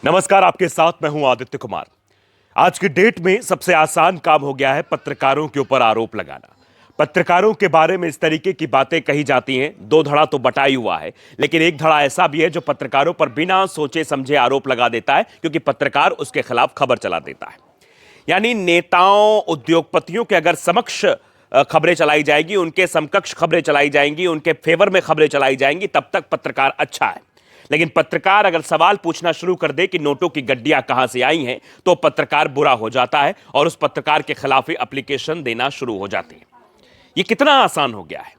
नमस्कार, आपके साथ मैं हूं आदित्य कुमार। आज की डेट में सबसे आसान काम हो गया है पत्रकारों के ऊपर आरोप लगाना। पत्रकारों के बारे में इस तरीके की बातें कही जाती हैं। दो धड़ा तो बटा ही हुआ है, लेकिन एक धड़ा ऐसा भी है जो पत्रकारों पर बिना सोचे समझे आरोप लगा देता है, क्योंकि पत्रकार उसके खिलाफ खबर चला देता है। यानी नेताओं, उद्योगपतियों के अगर समक्ष खबरें चलाई जाएगी, उनके समकक्ष खबरें चलाई जाएंगी, उनके फेवर में खबरें चलाई जाएंगी, तब तक पत्रकार अच्छा है। लेकिन पत्रकार अगर सवाल पूछना शुरू कर दे कि नोटों की गड्डियां कहां से आई हैं, तो पत्रकार बुरा हो जाता है और उस पत्रकार के खिलाफ एप्लीकेशन देना शुरू हो जाती है। ये कितना आसान हो गया है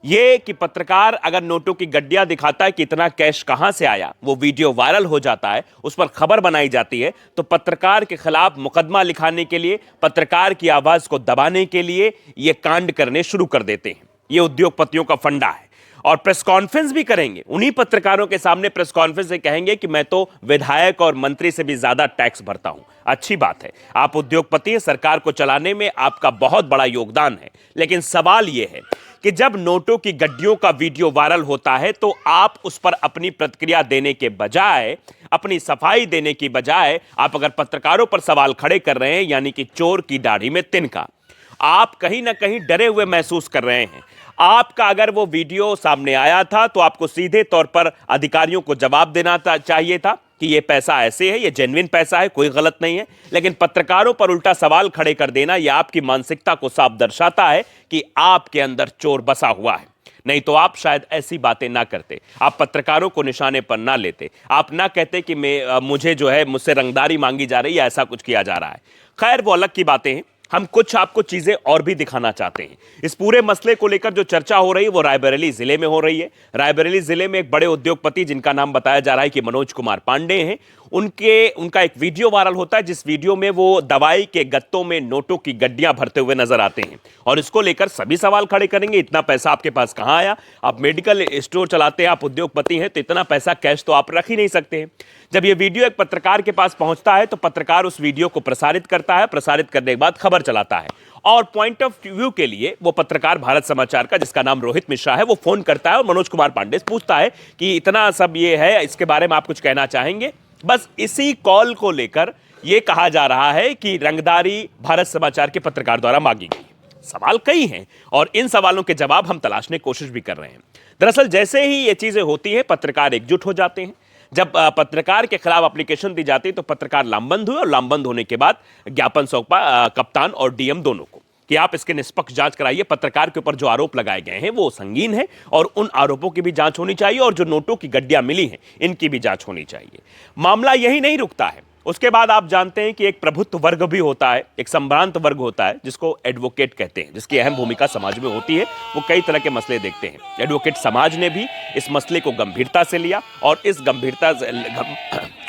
ये कि पत्रकार अगर नोटों की गड्डियां दिखाता है कि इतना कैश कहां से आया, वो वीडियो वायरल हो जाता है, उस पर खबर बनाई जाती है, तो पत्रकार के खिलाफ मुकदमा लिखाने के लिए, पत्रकार की आवाज को दबाने के लिए ये कांड करने शुरू कर देते हैं। ये उद्योगपतियों का फंडा है। और प्रेस कॉन्फ्रेंस भी करेंगे, उन्हीं पत्रकारों के सामने प्रेस कॉन्फ्रेंस से कहेंगे कि मैं तो विधायक और मंत्री से भी ज्यादा टैक्स भरता हूं। अच्छी बात है, आप उद्योगपति हैं, सरकार को चलाने में आपका बहुत बड़ा योगदान है। लेकिन सवाल यह है कि जब नोटों की गड्डियों का वीडियो वायरल होता है, तो आप उस पर अपनी प्रतिक्रिया देने के बजाय, अपनी सफाई देने की बजाय, आप अगर पत्रकारों पर सवाल खड़े कर रहे हैं, यानी कि चोर की दाढ़ी में तिनका, आप कहीं ना कहीं डरे हुए महसूस कर रहे हैं। आपका अगर वो वीडियो सामने आया था तो आपको सीधे तौर पर अधिकारियों को जवाब देना चाहिए था कि ये पैसा ऐसे है, ये जेन्युइन पैसा है, कोई गलत नहीं है। लेकिन पत्रकारों पर उल्टा सवाल खड़े कर देना, यह आपकी मानसिकता को साफ दर्शाता है कि आपके अंदर चोर बसा हुआ है। नहीं तो आप शायद ऐसी बातें ना करते, आप पत्रकारों को निशाने पर ना लेते, आप ना कहते कि मुझे जो है मुझसे रंगदारी मांगी जा रही है, ऐसा कुछ किया जा रहा है। खैर, वो अलग की बातें हैं। हम कुछ आपको चीजें और भी दिखाना चाहते हैं। इस पूरे मसले को लेकर जो चर्चा हो रही है वो रायबरेली जिले में हो रही है। रायबरेली जिले में एक बड़े उद्योगपति, जिनका नाम बताया जा रहा है कि मनोज कुमार पांडे हैं, उनका एक वीडियो वायरल होता है, जिस वीडियो में वो दवाई के गत्तों में नोटों की गड्डियां भरते हुए नजर आते हैं। और इसको लेकर सभी सवाल खड़े करेंगे, इतना पैसा आपके पास कहां आया? आप मेडिकल स्टोर चलाते हैं, आप उद्योगपति हैं, तो इतना पैसा कैश तो आप रख ही नहीं सकते हैं। जब ये वीडियो एक पत्रकार के पास पहुंचता है, तो पत्रकार उस वीडियो को प्रसारित करता है, प्रसारित करने के बाद खबर चलाता है। और पॉइंट ऑफ व्यू के लिए वो पत्रकार भारत समाचार का, जिसका नाम रोहित मिश्रा है, वो फोन करता है और मनोज कुमार पांडे से पूछता है कि इतना सब ये है, इसके बारे में आप कुछ कहना चाहेंगे? बस इसी कॉल को लेकर यह कहा जा रहा है कि रंगदारी भारत समाचार के पत्रकार द्वारा मांगी गई। सवाल कई हैं और इन सवालों के जवाब हम तलाशने की कोशिश भी कर रहे हैं। दरअसल जैसे ही ये चीजें होती हैं, पत्रकार एकजुट हो जाते हैं। जब पत्रकार के खिलाफ एप्लीकेशन दी जाती है, तो पत्रकार लामबंद हुए और लामबंद होने के बाद ज्ञापन सौंपा कप्तान और डीएम दोनों को कि आप इसके निष्पक्ष जांच कराइए। पत्रकार के ऊपर जो आरोप लगाए गए हैं वो संगीन है और उन आरोपों की भी जांच होनी चाहिए, और जो नोटों की गड्डियां मिली हैं इनकी भी जांच होनी चाहिए। मामला यही नहीं रुकता है। उसके बाद आप जानते हैं कि एक प्रभुत्व वर्ग भी होता है, एक संभ्रांत वर्ग होता है, जिसको एडवोकेट कहते हैं, जिसकी अहम भूमिका समाज में होती है। वो कई तरह के मसले देखते हैं। एडवोकेट समाज ने भी इस मसले को गंभीरता से लिया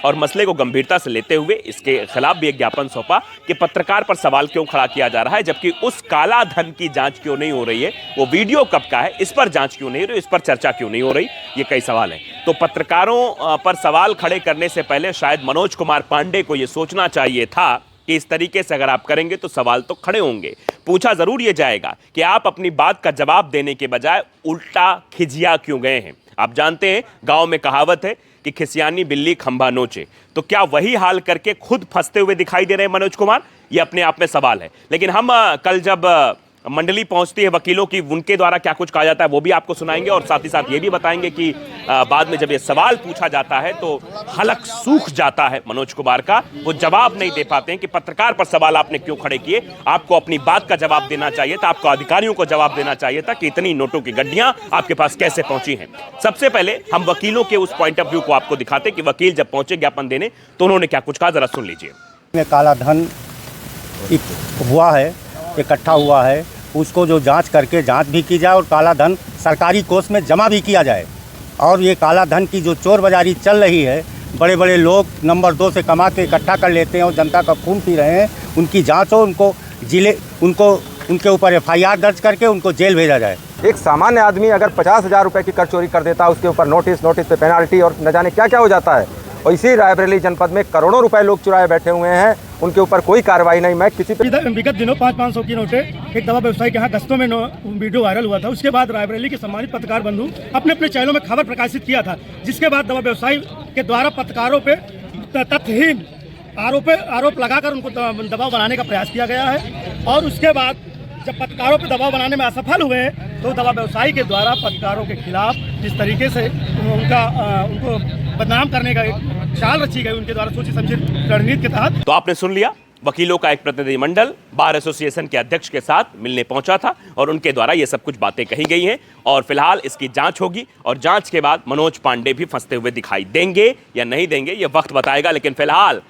और मसले को गंभीरता से लेते हुए इसके खिलाफ भी एक ज्ञापन सौंपा कि पत्रकार पर सवाल क्यों खड़ा किया जा रहा है, जबकि उस काला धन की जांच क्यों नहीं हो रही है, वो वीडियो कब का है, इस पर जांच क्यों नहीं हो रही, इस पर चर्चा क्यों नहीं हो रही। ये कई सवाल हैं। तो पत्रकारों पर सवाल खड़े करने से पहले शायद मनोज कुमार पांडे को यह सोचना चाहिए था कि इस तरीके से अगर आप करेंगे तो सवाल तो खड़े होंगे। पूछा जरूर यह जाएगा कि आप अपनी बात का जवाब देने के बजाय उल्टा खिजिया क्यों गए हैं। आप जानते हैं, गांव में कहावत है कि खिसियानी बिल्ली खंभा नोचे। तो क्या वही हाल करके खुद फंसते हुए दिखाई दे रहे हैं मनोज कुमार? ये अपने आप में सवाल है। लेकिन हम कल जब मंडली पहुंचती है वकीलों की, उनके द्वारा क्या कुछ कहा जाता है वो भी आपको सुनाएंगे, और साथ ही साथ ये भी बताएंगे कि बाद में जब ये सवाल पूछा जाता है तो हलक सूख जाता है मनोज कुमार का। वो जवाब नहीं दे पाते हैं कि पत्रकार पर सवाल आपने क्यों खड़े किए। आपको अपनी बात का जवाब देना चाहिए था, आपको अधिकारियों को जवाब देना चाहिए था कि इतनी नोटों की गड्डियां आपके पास कैसे पहुंची हैं। सबसे पहले हम वकीलों के उस पॉइंट ऑफ व्यू को आपको दिखाते कि वकील जब पहुंचे ज्ञापन देने तो उन्होंने क्या कुछ कहा, जरा सुन लीजिए। काला धन हुआ है, इकट्ठा हुआ है, उसको जो जांच करके जांच भी की जाए और काला धन सरकारी कोष में जमा भी किया जाए। और ये काला धन की जो चोर बाजारी चल रही है, बड़े बड़े लोग नंबर 2 से कमा के इकट्ठा कर लेते हैं और जनता का खून पी रहे हैं, उनकी जांच हो, उनके ऊपर FIR दर्ज करके उनको जेल भेजा जाए। एक सामान्य आदमी अगर 50,000 रुपये की कर चोरी कर देता है, उसके ऊपर नोटिस पे पेनाल्टी और न जाने क्या क्या हो जाता है। और इसी रायबरेली जनपद में करोड़ों रुपए लोग चुराए बैठे हुए हैं, उनके ऊपर कोई कार्रवाई नहीं। मैं किसी पे विगत दिनों 500-500 की नोटें एक दवा व्यवसायी के यहाँ गस्तों में वीडियो वायरल हुआ था। उसके बाद रायबरेली के सम्मानित पत्रकार बंधु अपने अपने चैनलों में खबर प्रकाशित किया था, जिसके बाद दवा व्यवसायी के द्वारा पत्रकारों पे तथ्यहीन आरोप लगाकर उनको दबाव बनाने का प्रयास किया गया है। और उसके बाद जब पत्रकारों पर दबाव बनाने में असफल हुए तो दवा व्यवसायी के द्वारा पत्रकारों के खिलाफ जिस तरीके से उनको बदनाम करने का एक चाल रची गई उनके द्वारा सोची समझी रणनीति के तहत। तो आपने सुन लिया, वकीलों का एक प्रतिनिधिमंडल बार एसोसिएशन के अध्यक्ष के साथ मिलने पहुंचा था और उनके द्वारा ये सब कुछ बातें कही गई हैं और फिलहाल इसकी जांच होगी और जांच के बाद मनोज पांडे भी फंसते हुए दिखाई देंगे या नहीं देंगे ये वक्त बताएगा। लेकिन फिलहाल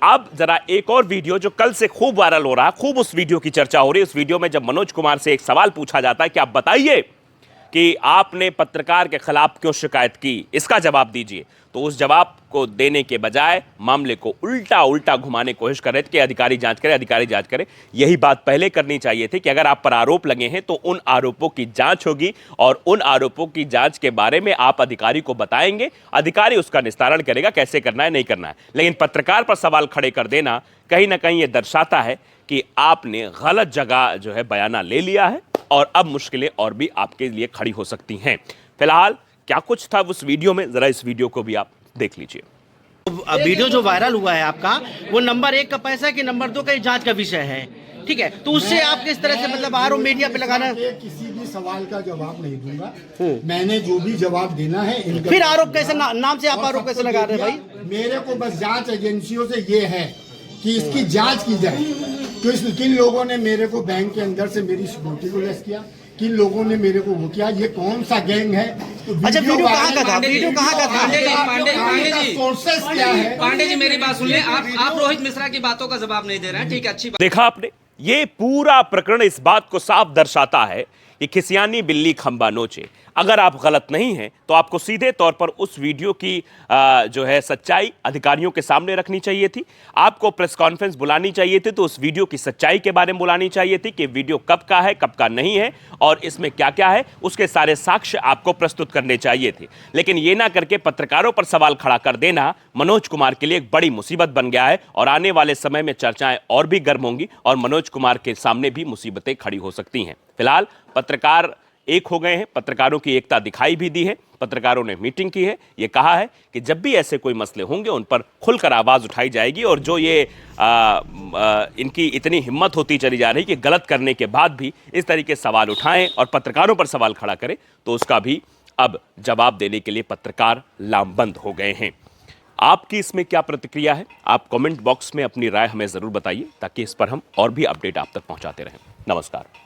अब जरा एक और वीडियो जो कल से खूब वायरल हो रहा है, खूब उस वीडियो की चर्चा हो रही है। उस वीडियो में जब मनोज कुमार से एक सवाल पूछा जाता है कि आप बताइए कि आपने पत्रकार के खिलाफ क्यों शिकायत की, इसका जवाब दीजिए, तो उस जवाब को देने के बजाय मामले को उल्टा घुमाने की कोशिश कर रहे थे कि अधिकारी जांच करे। यही बात पहले करनी चाहिए थी कि अगर आप पर आरोप लगे हैं तो उन आरोपों की जांच होगी और उन आरोपों की जांच के बारे में आप अधिकारी को बताएंगे, अधिकारी उसका निस्तारण करेगा, कैसे करना है नहीं करना है। लेकिन पत्रकार पर सवाल खड़े कर देना कहीं ना कहीं यह दर्शाता है कि आपने गलत जगह जो है बयाना ले लिया है और अब मुश्किलें और भी आपके लिए खड़ी हो सकती हैं। फिलहाल क्या कुछ था उस वीडियो में, जरा इस वीडियो को भी आप देख लीजिए। वीडियो जो वायरल हुआ है आपका, वो नंबर 1 का पैसा कि नंबर 2 का जांच का विषय है, ठीक है, तो उससे आप किस तरह से मतलब आरोप मीडिया पे लगाना? किसी भी सवाल का जवाब नहीं दूंगा, मैंने जो भी जवाब देना है इनका। फिर आरोप कैसे नाम से आप आरोप कैसे लगा रहे हैं भाई? मेरे को बस जांच एजेंसियों से ये है कि इसकी जांच की जाए। तो किन लोगों ने मेरे को बैंक के अंदर से मेरी सिक्योरिटी को लेस किया, किन लोगों ने मेरे को वो किया, ये कौन सा गैंग है? तो अच्छा, वीडियो कहाँ का था? वीडियो कहाँ का था? पांडे जी सोर्सेस क्या है? पांडे जी मेरी बात सुन ले, आप रोहित मिश्रा की बातों का जवाब नहीं दे रहे हैं, ठीक है, अच्छी बात। देखा आपने, ये पूरा प्रकरण इस बात को साफ दर्शाता है कि खिसियानी बिल्ली खंबा नोचे। अगर आप गलत नहीं हैं तो आपको सीधे तौर पर उस वीडियो की जो है सच्चाई अधिकारियों के सामने रखनी चाहिए थी। आपको प्रेस कॉन्फ्रेंस बुलानी चाहिए थी तो उस वीडियो की सच्चाई के बारे में बुलानी चाहिए थी कि वीडियो कब का है, कब का नहीं है और इसमें क्या क्या है, उसके सारे साक्ष्य आपको प्रस्तुत करने चाहिए थे। लेकिन ये ना करके पत्रकारों पर सवाल खड़ा कर देना मनोज कुमार के लिए एक बड़ी मुसीबत बन गया है और आने वाले समय में चर्चाएं और भी गर्म होंगी और मनोज कुमार के सामने भी मुसीबतें खड़ी हो सकती हैं। फिलहाल पत्रकार एक हो गए हैं, पत्रकारों की एकता दिखाई भी दी है, पत्रकारों ने मीटिंग की है, ये कहा है कि जब भी ऐसे कोई मसले होंगे उन पर खुलकर आवाज़ उठाई जाएगी और जो ये इनकी इतनी हिम्मत होती चली जा रही कि गलत करने के बाद भी इस तरीके सवाल उठाएं और पत्रकारों पर सवाल खड़ा करें तो उसका भी अब जवाब देने के लिए पत्रकार लामबंद हो गए हैं। आपकी इसमें क्या प्रतिक्रिया है? आप कमेंट बॉक्स में अपनी राय हमें ज़रूर बताइए ताकि इस पर हम और भी अपडेट आप तक पहुंचाते रहें। नमस्कार।